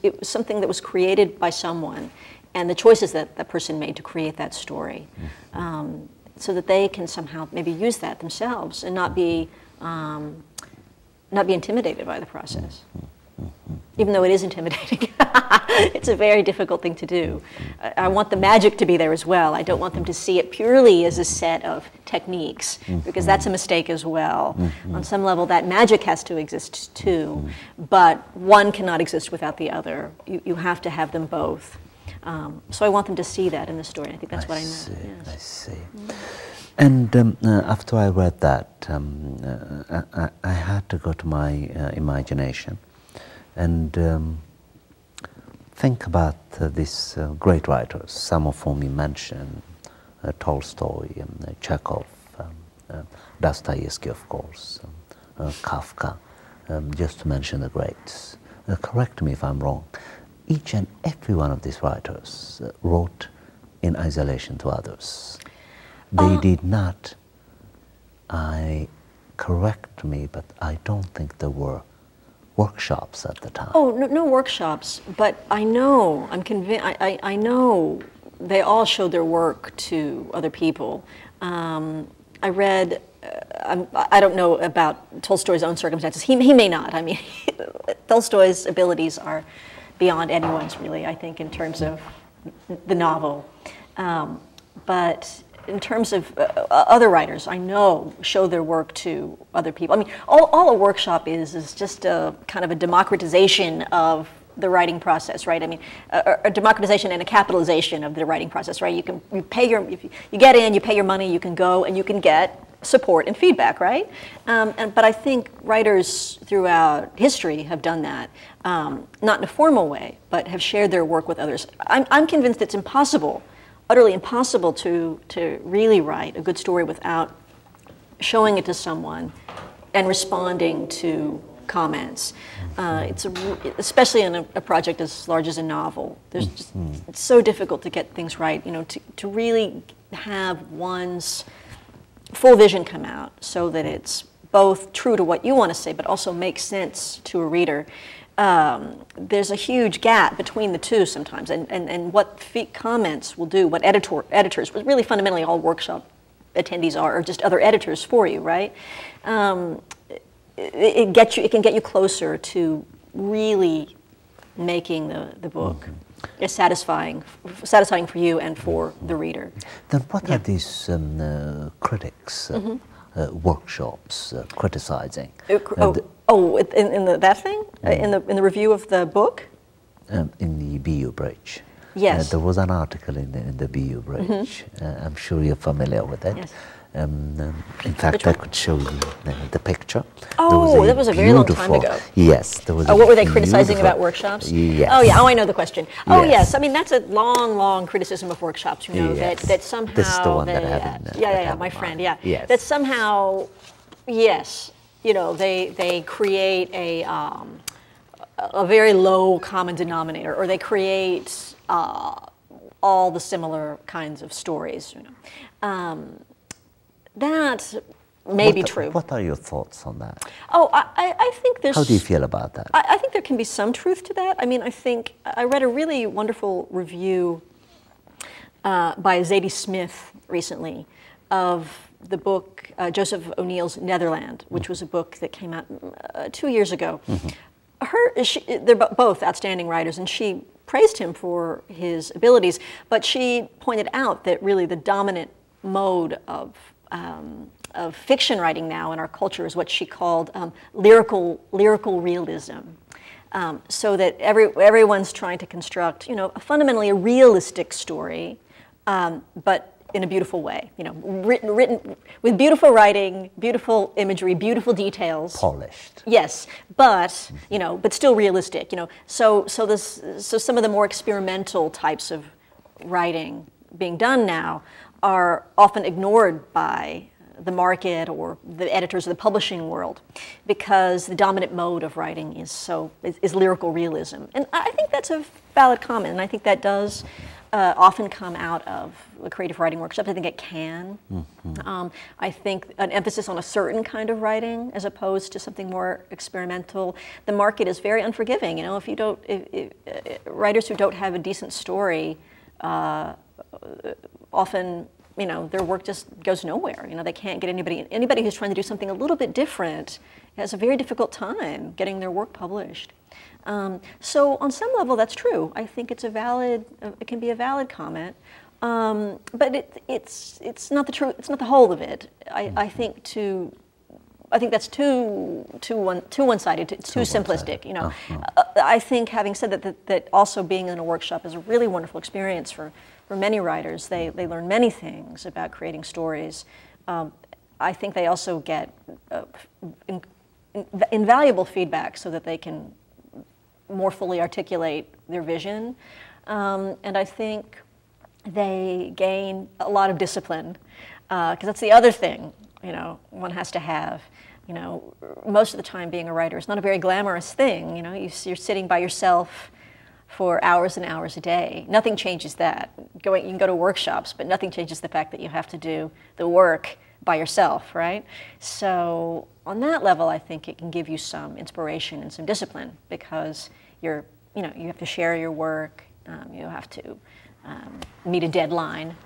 it was something that was created by someone, and the choices that that person made to create that story, so that they can somehow maybe use that themselves and not be intimidated by the process. Even though it is intimidating, it's a very difficult thing to do. I want the magic to be there as well. I don't want them to see it purely as a set of techniques, because that's a mistake as well. On some level, that magic has to exist too, but one cannot exist without the other. You have to have them both. So I want them to see that in the story. I think that's what I meant. Yes. I see. And after I read that, I had to go to my imagination and think about these great writers, some of whom you mentioned, Tolstoy, Chekhov, Dostoevsky, of course, Kafka, just to mention the greats. Correct me if I'm wrong. Each and every one of these writers wrote in isolation to others. They did not, correct me, but I don't think there were workshops at the time. Oh, no workshops, but I know, I'm convinced, I know they all showed their work to other people. I read, I don't know about Tolstoy's own circumstances. He may not. I mean, Tolstoy's abilities are beyond anyone's, really, I think, in terms of the novel. But in terms of other writers, I know show their work to other people. I mean, all a workshop is just a kind of a democratization of the writing process, right? I mean, a democratization and a capitalization of the writing process, right? You pay your, if you get in, you pay your money, you can go and you can get support and feedback, right? But I think writers throughout history have done that, not in a formal way, but have shared their work with others. I'm convinced it's impossible, utterly impossible to really write a good story without showing it to someone and responding to comments. Especially in a project as large as a novel. It's so difficult to get things right, you know, to really have one's full vision come out so that it's both true to what you want to say, but also makes sense to a reader. There's a huge gap between the two sometimes, and what comments will do, what editors, really fundamentally all workshop attendees are just other editors for you, right? It can get you closer to really making the book as satisfying for you and for the reader. Then what are these critics workshops criticizing? In that thing? In the review of the book? In the BU Bridge. Yes. There was an article in the BU Bridge. I'm sure you're familiar with it. Yes. In fact, I could show you the picture. Oh, that was a very long time ago. Yes, there was. What were they criticizing about workshops? Yes. Oh, yeah. Oh, I know the question. Oh, Yes. yes. I mean, that's a long criticism of workshops. You know, Yes. that somehow. This is the one that I have in yeah, my friend. Yeah. Yes. That somehow, yes, you know, they create a very low common denominator, or they create all the similar kinds of stories. You know. That may be true. What are your thoughts on that? Oh, I think there's... How do you feel about that? I think there can be some truth to that. I mean, I think I read a really wonderful review by Zadie Smith recently of the book Joseph O'Neill's Netherland, which was a book that came out 2 years ago. They're both outstanding writers, and she praised him for his abilities, but she pointed out that really the dominant mode of fiction writing now in our culture is what she called lyrical realism. So that everyone's trying to construct, you know, fundamentally a realistic story, but in a beautiful way. You know, written with beautiful writing, beautiful imagery, beautiful details. Polished. Yes, but you know, but still realistic. You know, so some of the more experimental types of writing being done now are often ignored by the market or the editors of the publishing world, because the dominant mode of writing is lyrical realism. And I think that's a valid comment, and I think that does often come out of the creative writing workshops. I think it can. I think an emphasis on a certain kind of writing as opposed to something more experimental. The market is very unforgiving. You know, if you don't, writers who don't have a decent story, often, you know, their work just goes nowhere. You know, they can't get anybody who's trying to do something a little bit different has a very difficult time getting their work published. So on some level, that's true. I think it's it can be a valid comment, but it's not the truth. It's not the whole of it. I think that's too one-sided. It's too simplistic. You know, I think, having said that also being in a workshop is a really wonderful experience for many writers. They learn many things about creating stories. I think they also get invaluable feedback so that they can more fully articulate their vision. And I think they gain a lot of discipline, because that's the other thing, you know, one has to have. You know, most of the time being a writer is not a very glamorous thing. You know, you're sitting by yourself for hours and hours a day. Nothing changes that. You can go to workshops, but nothing changes the fact that you have to do the work by yourself, right? So on that level, I think it can give you some inspiration and some discipline, because you have to share your work, you have to meet a deadline.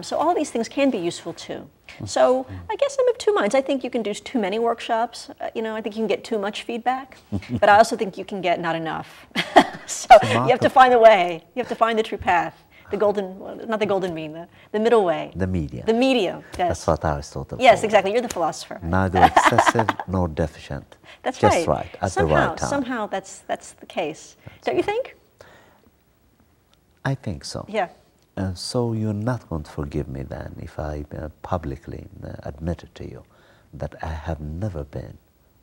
So all these things can be useful too. So I guess I'm of two minds. I think you can do too many workshops. You know, I think you can get too much feedback, but I also think you can get not enough. So you have to find the way. You have to find the true path. The golden, not the golden mean, the middle way. The medium. The medium, yes. That's what Aristotle Yes, called. exactly. You're the philosopher. Neither excessive nor deficient. That's just right. At the right time. Somehow that's the case. Don't you think? I think so. Yeah. So you're not going to forgive me then if I publicly admitted to you that I have never been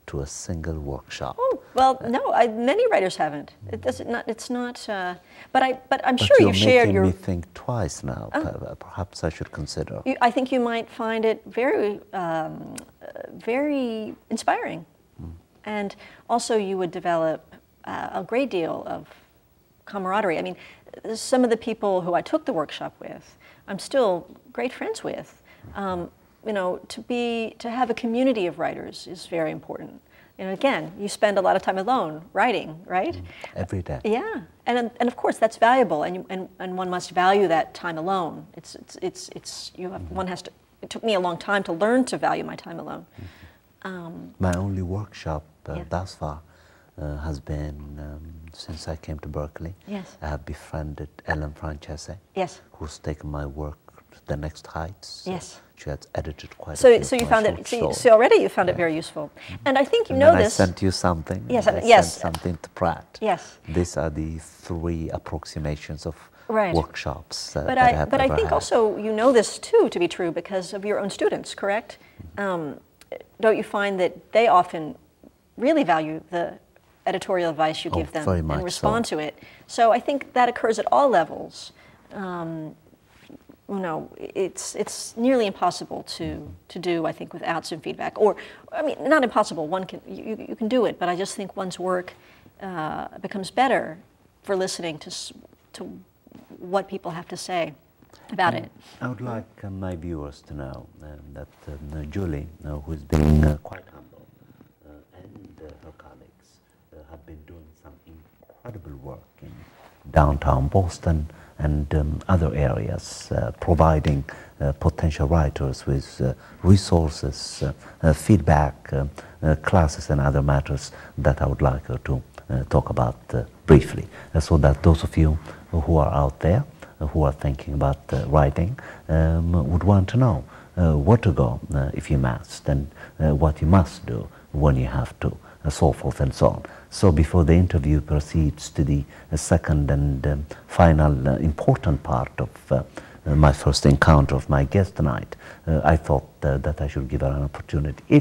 to a single workshop. Oh, well, no, many writers haven't. It's not. But I'm sure you've shared your. You're making me think twice now. Perhaps I should consider. I think you might find it very, very inspiring, and also you would develop a great deal of camaraderie. I mean, some of the people who I took the workshop with, I'm still great friends with. You know, to have a community of writers is very important. And again, you spend a lot of time alone writing, right? Every day. Yeah, and of course that's valuable, and one must value that time alone. One has to. It took me a long time to learn to value my time alone. My only workshop thus far has been since I came to Berkeley. Yes. I have befriended Ellen Francese. Yes. Who's taken my work to the next heights. Yes. She has edited quite a few. So you found it. So already you found it very useful, and I think you know this. I sent you something. Yes. I Yes. sent something to Pratt. Yes. These are the 3 approximations of workshops but that I have But I ever think had. also you know this too to be true because of your own students, correct? Don't you find that they often really value the editorial advice you give them very much and respond so. to it? So I think that occurs at all levels. You know, it's nearly impossible to do, I think, without some feedback. Or, I mean, not impossible. You can do it, but I just think one's work becomes better for listening to what people have to say about it. I would like my viewers to know that Julie, who's been quite humble, and her colleagues have been doing some incredible work in downtown Boston and other areas, providing potential writers with resources, feedback, classes and other matters that I would like her to talk about briefly, so that those of you who are out there, who are thinking about writing, would want to know where to go if you must, and what you must do when you have to, so forth and so on. So before the interview proceeds to the second and final important part of my first encounter of my guest tonight, I thought that I should give her an opportunity. If